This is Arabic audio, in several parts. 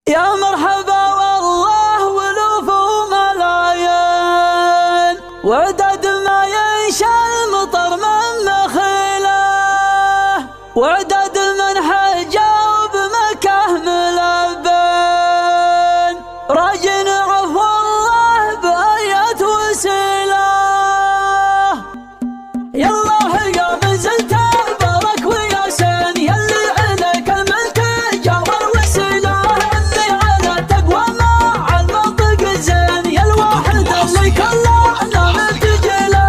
يا مرحبا والله ولوف وملايين وعدد ما ينشا المطر من مخيله وعدد من حجا بمكه ملبين راجن عفو الله بآيات وسيله. يالله يا منزلت بارك وياسين يلي عليك الملك جاور وسيله اللي على تقوى مع المنطق الزين يا الواحد اللي كلنا نتجله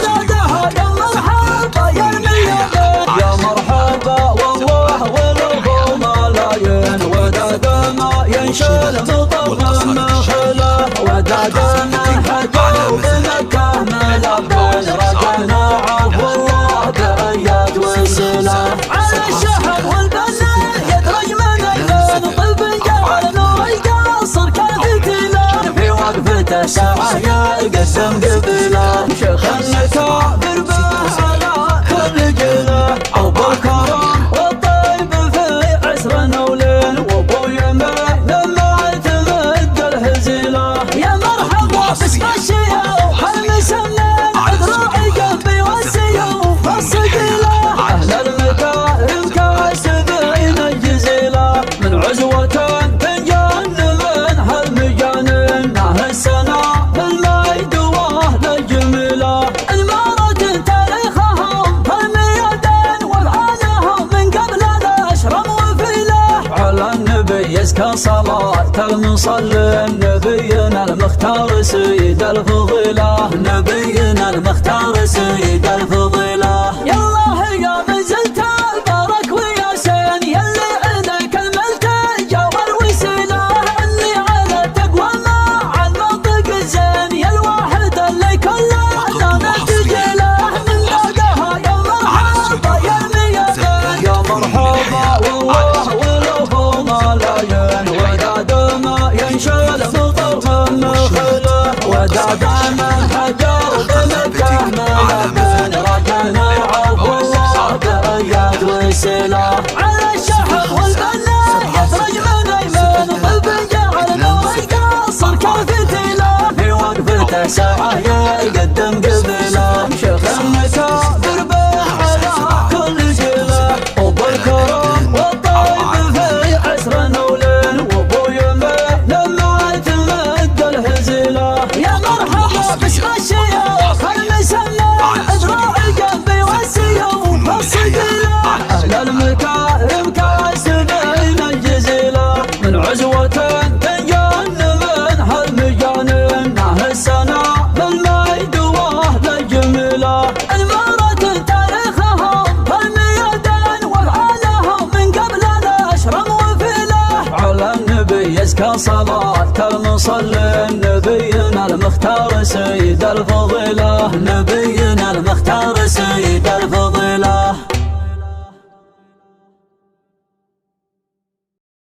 نادها يا مرحبا يا الميادين يا مرحبا والله ولوف ملايين وداد ما ينشل مطر من مخله وداد من حجا بمكه ملبين رجعنا عفو الله بآيات وسيله. على الشحن والبنى يدرج من الليل طيب جعل نور القصر كفتيله في وقفته ساعه يقسم قبله شيخ النكابر به على كل جله ابو الكرم والطيب في عسر نولين وابو يمين لما تمد الهزيله. يا مرحبا باسم الشيوخ المسنين اذراعي قلبي والسيوف الثقيله اهل المكارم كالسبعين الجزيله من عزوه تنجن من هالمجانين نهى السنا بالميد واهل الجميله المارة تاريخهم هالميادين وافعالهم من قبل الاشرم وفيله على النبي يزكى صلاه المصلي نبينا المختار سيد الفضيله نبينا المختار سيد الفضيله. يالله يا منزلت بارك وياسين يلي عليك الملك جاور وسيله اللي على تقوى مع المنطق الزين يا الواحد اللي كلنا نتجله من نادها يا مرحبا يا الميادين يا مرحبا والله ولوف ملايين وداد ما ينشل مطر من مخله وداد من حجا بمكه ملبين رجعنا عفو الله بآيات وسيله. على الشحن والبنى يدرج من ايمن طيب جعل نور القصر كفتيله في وقفته ساعه يقدم قبله شيخ النكابر به على كل جله ابو الكرم والطيب في عسر نولين وابو يمين لما تمد الهزيله. يا مرحبا باسم الشيوخ المسنين اذراعي قلبي والسيوف الثقيله اهل المكارم كالسبعين الجزيله من عزوه تنجن من هالمجانين نهى السنا بالميد واهل الجميله المارة تاريخهم هالميادين وافعالهم من قبل الاشرم وفيله على النبي يزكى صلاه المصلي نبينا المختار سيد الفضيله